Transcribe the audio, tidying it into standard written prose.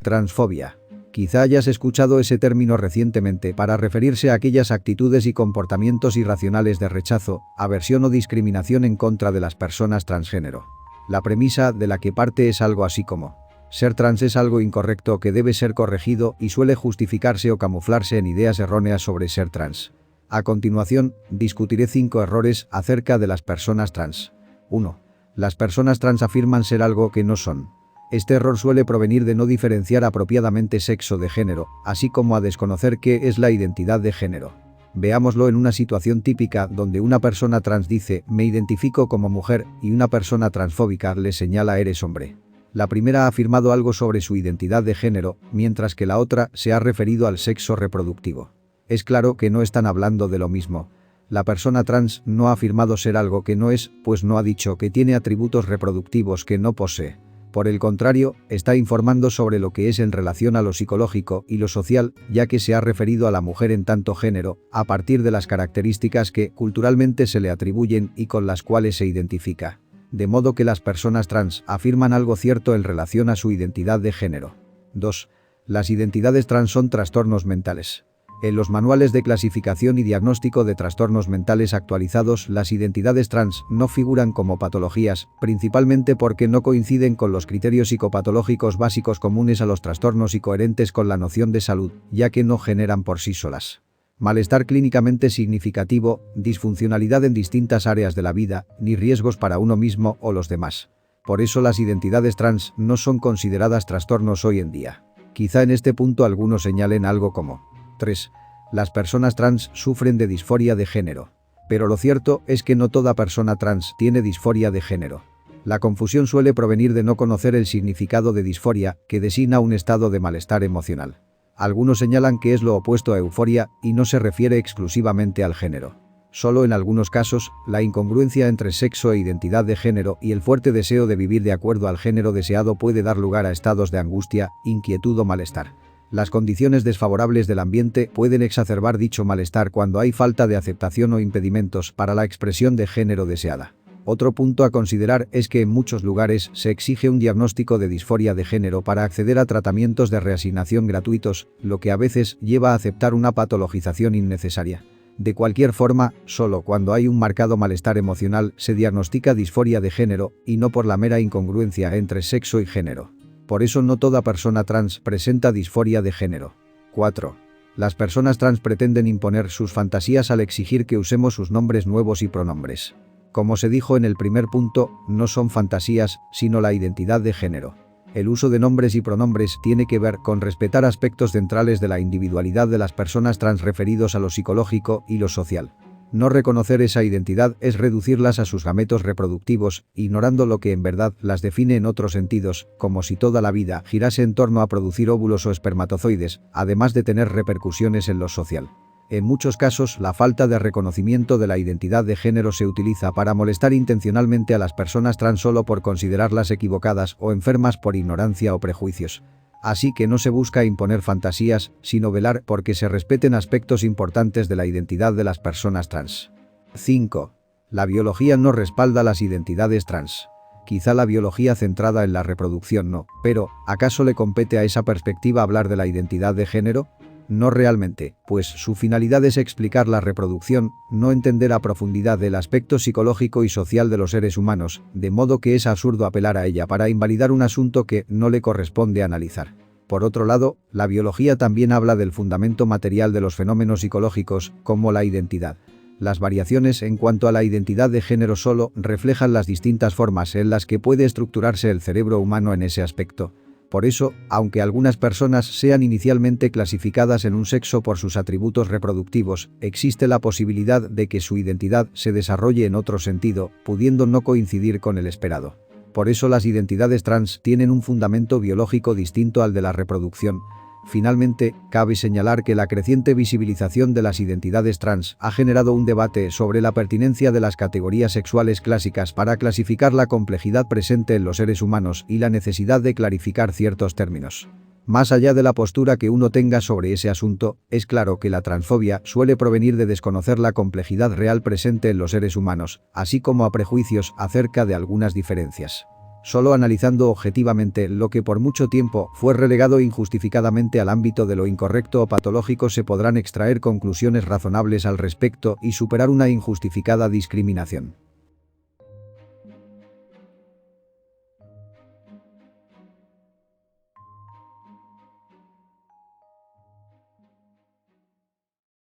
Transfobia. Quizá hayas escuchado ese término recientemente para referirse a aquellas actitudes y comportamientos irracionales de rechazo, aversión o discriminación en contra de las personas transgénero. La premisa de la que parte es algo así como: ser trans es algo incorrecto que debe ser corregido y suele justificarse o camuflarse en ideas erróneas sobre ser trans. A continuación, discutiré 5 errores acerca de las personas trans. 1. Las personas trans afirman ser algo que no son. Este error suele provenir de no diferenciar apropiadamente sexo de género, así como a desconocer qué es la identidad de género. Veámoslo en una situación típica donde una persona trans dice «me identifico como mujer» y una persona transfóbica le señala «eres hombre». La primera ha afirmado algo sobre su identidad de género, mientras que la otra se ha referido al sexo reproductivo. Es claro que no están hablando de lo mismo. La persona trans no ha afirmado ser algo que no es, pues no ha dicho que tiene atributos reproductivos que no posee. Por el contrario, está informando sobre lo que es en relación a lo psicológico y lo social, ya que se ha referido a la mujer en tanto género, a partir de las características que culturalmente se le atribuyen y con las cuales se identifica. De modo que las personas trans afirman algo cierto en relación a su identidad de género. 2. Las identidades trans son trastornos mentales. En los manuales de clasificación y diagnóstico de trastornos mentales actualizados, las identidades trans no figuran como patologías, principalmente porque no coinciden con los criterios psicopatológicos básicos comunes a los trastornos y coherentes con la noción de salud, ya que no generan por sí solas malestar clínicamente significativo, disfuncionalidad en distintas áreas de la vida, ni riesgos para uno mismo o los demás. Por eso las identidades trans no son consideradas trastornos hoy en día. Quizá en este punto algunos señalen algo como: 3. Las personas trans sufren de disforia de género. Pero lo cierto es que no toda persona trans tiene disforia de género. La confusión suele provenir de no conocer el significado de disforia, que designa un estado de malestar emocional. Algunos señalan que es lo opuesto a euforia y no se refiere exclusivamente al género. Solo en algunos casos, la incongruencia entre sexo e identidad de género y el fuerte deseo de vivir de acuerdo al género deseado puede dar lugar a estados de angustia, inquietud o malestar. Las condiciones desfavorables del ambiente pueden exacerbar dicho malestar cuando hay falta de aceptación o impedimentos para la expresión de género deseada. Otro punto a considerar es que en muchos lugares se exige un diagnóstico de disforia de género para acceder a tratamientos de reasignación gratuitos, lo que a veces lleva a aceptar una patologización innecesaria. De cualquier forma, solo cuando hay un marcado malestar emocional se diagnostica disforia de género, y no por la mera incongruencia entre sexo y género. Por eso no toda persona trans presenta disforia de género. 4. Las personas trans pretenden imponer sus fantasías al exigir que usemos sus nombres nuevos y pronombres. Como se dijo en el primer punto, no son fantasías, sino la identidad de género. El uso de nombres y pronombres tiene que ver con respetar aspectos centrales de la individualidad de las personas trans referidos a lo psicológico y lo social. No reconocer esa identidad es reducirlas a sus gametos reproductivos, ignorando lo que en verdad las define en otros sentidos, como si toda la vida girase en torno a producir óvulos o espermatozoides, además de tener repercusiones en lo social. En muchos casos, la falta de reconocimiento de la identidad de género se utiliza para molestar intencionalmente a las personas trans solo por considerarlas equivocadas o enfermas por ignorancia o prejuicios. Así que no se busca imponer fantasías, sino velar por que se respeten aspectos importantes de la identidad de las personas trans. 5. La biología no respalda las identidades trans. Quizá la biología centrada en la reproducción no, pero ¿acaso le compete a esa perspectiva hablar de la identidad de género? No realmente, pues su finalidad es explicar la reproducción, no entender a profundidad el aspecto psicológico y social de los seres humanos, de modo que es absurdo apelar a ella para invalidar un asunto que no le corresponde analizar. Por otro lado, la biología también habla del fundamento material de los fenómenos psicológicos, como la identidad. Las variaciones en cuanto a la identidad de género solo reflejan las distintas formas en las que puede estructurarse el cerebro humano en ese aspecto. Por eso, aunque algunas personas sean inicialmente clasificadas en un sexo por sus atributos reproductivos, existe la posibilidad de que su identidad se desarrolle en otro sentido, pudiendo no coincidir con el esperado. Por eso las identidades trans tienen un fundamento biológico distinto al de la reproducción. Finalmente, cabe señalar que la creciente visibilización de las identidades trans ha generado un debate sobre la pertinencia de las categorías sexuales clásicas para clasificar la complejidad presente en los seres humanos y la necesidad de clarificar ciertos términos. Más allá de la postura que uno tenga sobre ese asunto, es claro que la transfobia suele provenir de desconocer la complejidad real presente en los seres humanos, así como a prejuicios acerca de algunas diferencias. Solo analizando objetivamente lo que por mucho tiempo fue relegado injustificadamente al ámbito de lo incorrecto o patológico se podrán extraer conclusiones razonables al respecto y superar una injustificada discriminación.